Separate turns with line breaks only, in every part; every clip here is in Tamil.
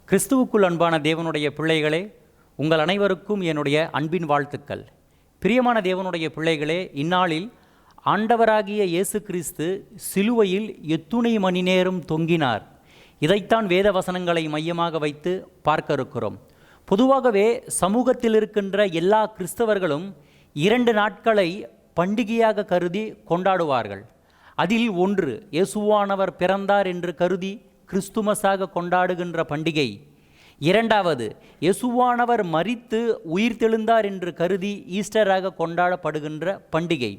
கிறிஸ்துவுக்குள் அன்பான தேவனுடைய பிள்ளைகளே, உங்கள் அனைவருக்கும் என்னுடைய அன்பின் வாழ்த்துக்கள். பிரியமான தேவனுடைய பிள்ளைகளே, இந்நாளில் ஆண்டவராகிய இயேசு கிறிஸ்து சிலுவையில் எத்துணை மணி நேரம் தொங்கினார். இதைத்தான் வேத வசனங்களை மையமாக வைத்து பார்க்க இருக்கிறோம். பொதுவாகவே சமூகத்தில் இருக்கின்ற எல்லா கிறிஸ்தவர்களும் 2 நாட்களை பண்டிகையாக கருதி கொண்டாடுவார்கள். அதில் ஒன்று இயேசுவானவர் பிறந்தார் என்று கருதி கிறிஸ்துமஸாக கொண்டாடுகின்ற பண்டிகை. இரண்டாவது இயேசுவானவர் மரித்து உயிர்த்தெழுந்தார் என்று கருதி ஈஸ்டராக கொண்டாடப்படுகின்ற பண்டிகை.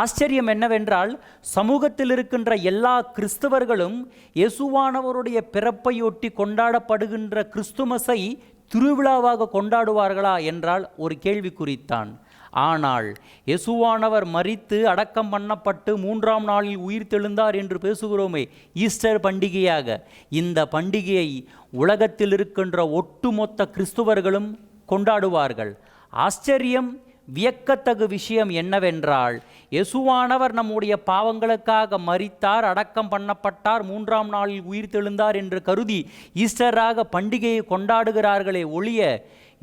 ஆச்சரியம் என்னவென்றால், சமூகத்தில் இருக்கின்ற எல்லா கிறிஸ்தவர்களும் இயேசுவானவருடைய பிறப்பையொட்டி கொண்டாடப்படுகின்ற கிறிஸ்துமஸை திருவிழாவாக கொண்டாடுவார்களா என்றால் ஒரு கேள்விக்குறித்தான். ஆனால் இயேசுவானவர் மரித்து அடக்கம் பண்ணப்பட்டு 3ஆம் நாளில் உயிர்த்தெழுந்தார் என்று பேசுகிறோமே, ஈஸ்டர் பண்டிகையாக, இந்த பண்டிகையை உலகத்தில் இருக்கின்ற ஒட்டுமொத்த கிறிஸ்துவர்களும் கொண்டாடுவார்கள். ஆச்சரியம், வியக்கத்தகு விஷயம் என்னவென்றால், இயேசுவானவர் நம்முடைய பாவங்களுக்காக மரித்தார், அடக்கம் பண்ணப்பட்டார், 3ஆம் நாளில் உயிர்த்தெழுந்தார் என்று கருதி ஈஸ்டராக பண்டிகையை கொண்டாடுகிறார்களே ஒழிய,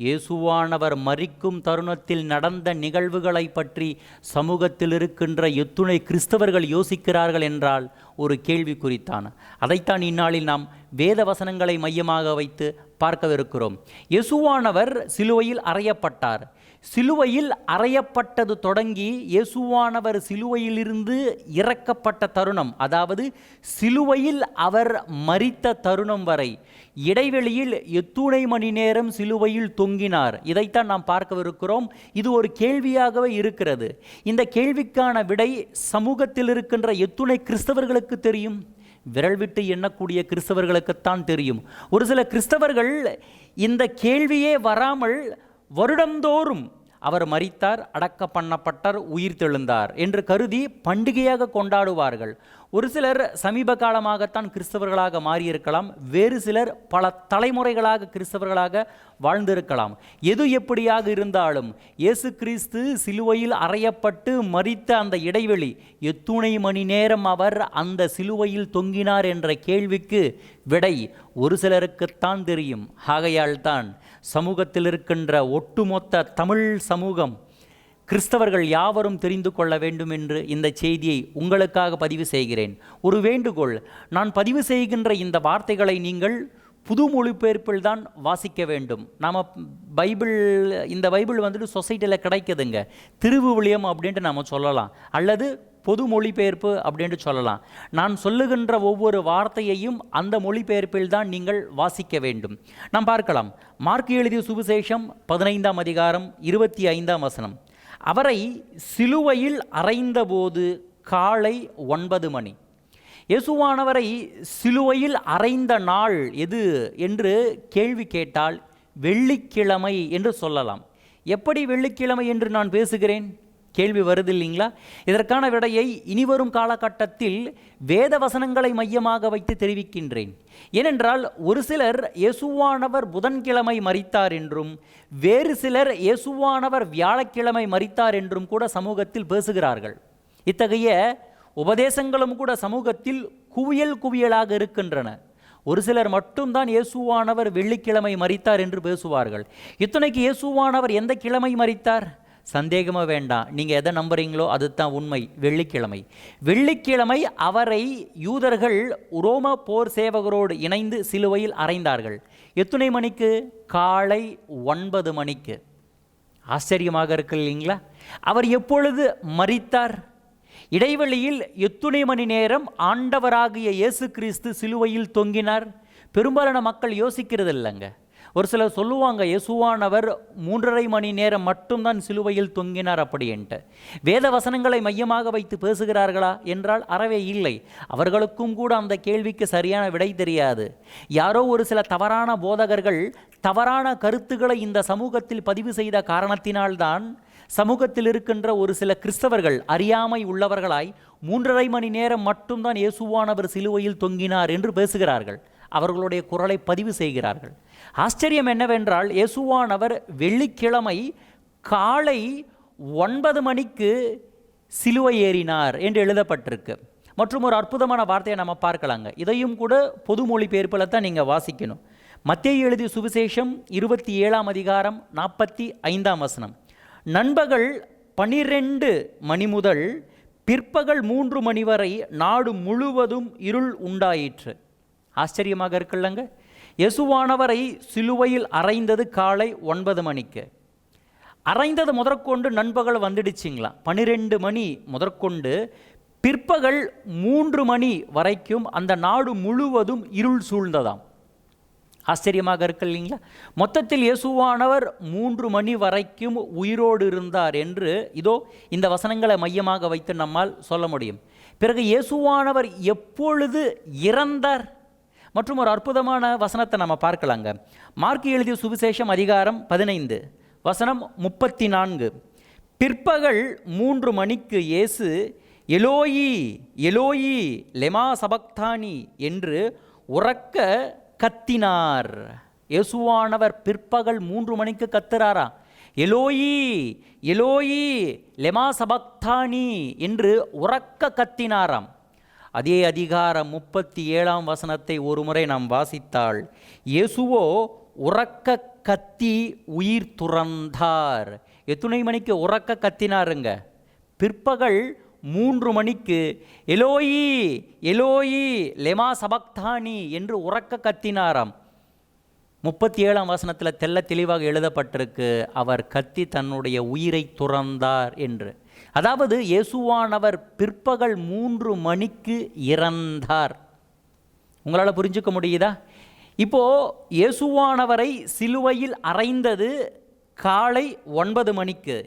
இயேசுவானவர் மரிக்கும் தருணத்தில் நடந்த நிகழ்வுகளை பற்றி சமூகத்தில் இருக்கின்ற எத்துணை கிறிஸ்தவர்கள் யோசிக்கிறார்கள் என்றால் ஒரு கேள்விக்குறித்தான். அதைத்தான் இந்நாளில் நாம் வேத வசனங்களை மையமாக வைத்து பார்க்கவிருக்கிறோம். இயேசுவானவர் சிலுவையில் அறையப்பட்டார். சிலுவையில் அறையப்பட்டது தொடங்கி இயேசுவானவர் சிலுவையிலிருந்து இறக்கப்பட்ட தருணம், அதாவது சிலுவையில் அவர் மரித்த தருணம் வரை இடைவெளியில் எத்துணை மணி நேரம் சிலுவையில் தொங்கினார், இதைத்தான் நாம் பார்க்கவிருக்கிறோம். இது ஒரு கேள்வியாகவே இருக்கிறது. இந்த கேள்விக்கான விடை சமூகத்தில் இருக்கின்ற எத்துணை கிறிஸ்தவர்களுக்கு தெரியும்? விரல் விட்டு எண்ணக்கூடிய கிறிஸ்தவர்களுக்குத்தான் தெரியும். ஒரு சில கிறிஸ்தவர்கள் இந்த கேள்வியே வராமல் வருடந்தோறும் அவர் மரித்தார், அடக்கம் பண்ணப்பட்டார், உயிர்த்தெழுந்தார் என்று கருதி பண்டிகையாக கொண்டாடுவார்கள். ஒரு சிலர் சமீப காலமாகத்தான் கிறிஸ்தவர்களாக மாறியிருக்கலாம், வேறு சிலர் பல தலைமுறைகளாக கிறிஸ்தவர்களாக வாழ்ந்திருக்கலாம். எது எப்படியாக இருந்தாலும் இயேசு கிறிஸ்து சிலுவையில் அறையப்பட்டு மரித்த அந்த இடைவெளி, எத்துணை மணி நேரம் அவர் அந்த சிலுவையில் தொங்கினார் என்ற கேள்விக்கு விடை ஒரு சிலருக்குத்தான் தெரியும். ஆகையால் தான் சமூகத்தில் இருக்கின்ற ஒட்டுமொத்த தமிழ் சமூகம், கிறிஸ்தவர்கள் யாவரும் தெரிந்து கொள்ள வேண்டும் என்று இந்த செய்தியை உங்களுக்காக பதிவு செய்கிறேன். ஒரு வேண்டுகோள், நான் பதிவு செய்கின்ற இந்த வார்த்தைகளை நீங்கள் புது மொழிபெயர்ப்பில் தான் வாசிக்க வேண்டும். நாம் இந்த பைபிள் வந்துட்டு சொசைட்டியில் கிடைக்குதுங்க, திருவிவிலியம் அப்படின்ட்டு நாம் சொல்லலாம், அல்லது பொது மொழிபெயர்ப்பு அப்படின்ட்டு சொல்லலாம். நான் சொல்லுகின்ற ஒவ்வொரு வார்த்தையையும் அந்த மொழிபெயர்ப்பில் தான் நீங்கள் வாசிக்க வேண்டும். நாம் பார்க்கலாம். மார்க் எழுதிய சுவிசேஷம் 15ஆம் அதிகாரம் 25ஆம் வசனம். அவரை சிலுவையில் அறைந்தபோது காலை 9 மணி. இயேசுவானவரை சிலுவையில் அறைந்த நாள் எது என்று கேள்வி கேட்டால் வெள்ளிக்கிழமை என்று சொல்லலாம். எப்படி வெள்ளிக்கிழமை என்று நான் பேசுகிறேன்? கேள்வி வருது இல்லைங்களா? இதற்கான விடையை இனிவரும் காலகட்டத்தில் வேத வசனங்களை மையமாக வைத்து தெரிவிக்கின்றேன். ஏனென்றால் ஒரு சிலர் இயேசுவானவர் புதன்கிழமை மரித்தார் என்றும், வேறு சிலர் இயேசுவானவர் வியாழக்கிழமை மரித்தார் என்றும் கூட சமூகத்தில் பேசுகிறார்கள். இத்தகைய உபதேசங்களும் கூட சமூகத்தில் குவியலாக இருக்கின்றன. ஒரு சிலர் மட்டும்தான் இயேசுவானவர் வெள்ளிக்கிழமை மரித்தார் என்று பேசுவார்கள். இத்தனைக்கு இயேசுவானவர் எந்த கிழமை மரித்தார்? சந்தேகமாக வேண்டாம், நீங்கள் எதை நம்புறீங்களோ அதுதான் உண்மை. வெள்ளிக்கிழமை அவரை யூதர்கள் ரோம போர் சேவகரோடு இணைந்து சிலுவையில் அறைந்தார்கள். எத்தனை மணிக்கு? காலை 9 மணிக்கு. ஆச்சரியமாக இருக்கு இல்லைங்களா? அவர் எப்பொழுது மரித்தார்? இடைவெளியில் எத்துணை மணி நேரம் ஆண்டவராகிய இயேசு கிறிஸ்து சிலுவையில் தொங்கினார்? பெரும்பாலான மக்கள் யோசிக்கிறது இல்லைங்க. ஒரு சிலர் சொல்லுவாங்க, இயேசுவானவர் 3.5 மணி நேரம் மட்டும்தான் சிலுவையில் தொங்கினார் அப்படின்ட்டு. வேத வசனங்களை மையமாக வைத்து பேசுகிறார்களா என்றால் அறவே இல்லை. அவர்களுக்கும் கூட அந்த கேள்விக்கு சரியான விடை தெரியாது. யாரோ ஒரு சில தவறான போதகர்கள் தவறான கருத்துக்களை இந்த சமூகத்தில் பதிவு செய்த காரணத்தினால்தான் சமூகத்தில் இருக்கின்ற ஒரு சில கிறிஸ்தவர்கள் அறியாமை உள்ளவர்களாய் 3.5 மணி நேரம் மட்டும்தான் இயேசுவானவர் சிலுவையில் தொங்கினார் என்று பேசுகிறார்கள். அவர்களுடைய குரலை பதிவு செய்கிறார்கள். ஆச்சரியம் என்னவென்றால், இயேசுவானவர் வெள்ளிக்கிழமை காலை 9 மணிக்கு சிலுவை ஏறினார் என்று எழுதப்பட்டிருக்கு. மற்றும் ஒரு அற்புதமான வார்த்தையை நம்ம பார்க்கலாங்க. இதையும் கூட பொது மொழிபெயர்ப்பில் தான் நீங்கள் வாசிக்கணும். மத்தேயு எழுதிய சுவிசேஷம் 27ஆம் அதிகாரம் 45ஆம் வசனம். நண்பகல் 12 மணி முதல் பிற்பகல் 3 மணி வரை நாடு முழுவதும் இருள் உண்டாயிற்று. ஆச்சரியமாக இருக்குல்லங்க. இயேசுவானவரை சிலுவையில் அறைந்தது காலை 9 மணிக்கு. அறைந்தது முதற்கொண்டு நண்பகல் வந்துடுச்சிங்களா. 12 மணி முதற்கொண்டு பிற்பகல் 3 மணி வரைக்கும் அந்த நாடு முழுவதும் இருள் சூழ்ந்ததாம். ஆச்சரியமாக இருக்கு இல்லைங்களா. மொத்தத்தில் இயேசுவானவர் 3 மணி வரைக்கும் உயிரோடு இருந்தார் என்று இதோ இந்த வசனங்களை மையமாக வைத்து நம்மால் சொல்ல முடியும். பிறகு இயேசுவானவர் எப்பொழுது இறந்தார் மற்றும் ஒரு அற்புதமான வசனத்தை நம்ம பார்க்கலாங்க. மார்க்கு எழுதிய சுவிசேஷம் அதிகாரம் 15 வசனம் 34. பிற்பகல் 3 மணிக்கு இயேசு எலோயி எலோயி லெமா சபக்தானி என்று உரக்க கத்தினார். இயேசுவானவர் பிற்பகல் 3 மணிக்கு கத்துறாரா. எலோயி எலோயி லெமா சபக்தானி என்று உரக்க கத்தினாராம். அதே அதிகாரம் 37ஆம் வசனத்தை ஒரு முறை நாம் வாசித்தால், இயேசுவோ உரக்க கத்தி உயிர் துறந்தார். எத்தனை மணிக்கு உரக்க கத்தினாருங்க? பிற்பகல் 3 மணிக்கு எலோயி எலோயி லெமா சபக்தானி என்று உரக்க கத்தினாராம். 37ஆம் வசனத்தில் தெல்ல தெளிவாக எழுதப்பட்டிருக்கு, அவர் கத்தி தன்னுடைய உயிரை துறந்தார் என்று. அதாவது இயேசுவானவர் பிற்பகல் 3 மணிக்கு இறந்தார். உங்களால் புரிஞ்சுக்க முடியுதா? இப்போ இயேசுவானவரை சிலுவையில் அறைந்தது காலை 9 மணிக்கு.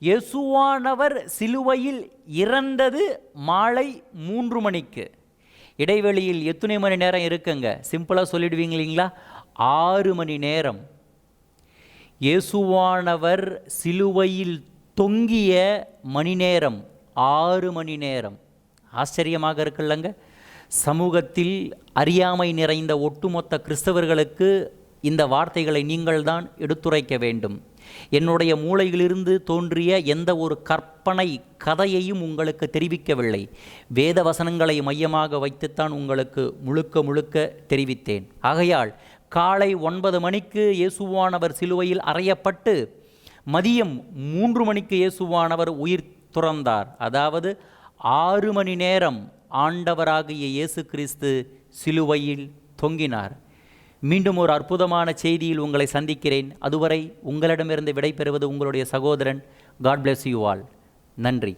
இயேசுவானவர் சிலுவையில் இறந்தது மாலை 3 மணிக்கு. இடைவெளியில் எத்தனை மணி நேரம் இருக்குங்க? சிம்பிளாக சொல்லிடுவீங்க இல்லைங்களா? 6 மணி நேரம். இயேசுவானவர் சிலுவையில் தொங்கிய மணி நேரம் 6 மணி நேரம். ஆச்சரியமாக இருக்குல்லங்க. சமூகத்தில் அறியாமை நிறைந்த ஒட்டுமொத்த கிறிஸ்தவர்களுக்கு இந்த வார்த்தைகளை நீங்கள் தான் எடுத்துரைக்க வேண்டும். என்னுடைய மூளையிலிருந்து தோன்றிய எந்த ஒரு கற்பனை கதையையும் உங்களுக்கு தெரிவிக்கவில்லை. வேத வசனங்களை மையமாக வைத்துத்தான் உங்களுக்கு முழுக்க முழுக்க தெரிவித்தேன். ஆகையால் காலை 9 மணிக்கு இயேசுவானவர் சிலுவையில் அறையப்பட்டு மதியம் 3 மணிக்கு இயேசுவானவர் உயிர் துறந்தார். அதாவது 6 மணி நேரம் ஆண்டவராகிய இயேசு கிறிஸ்து சிலுவையில் தொங்கினார். மீண்டும் ஒரு அற்புதமான செய்தியில் உங்களை சந்திக்கிறேன். அதுவரை உங்களிடமிருந்து விடைபெறுவது உங்களுடைய சகோதரன். God bless you all. நன்றி.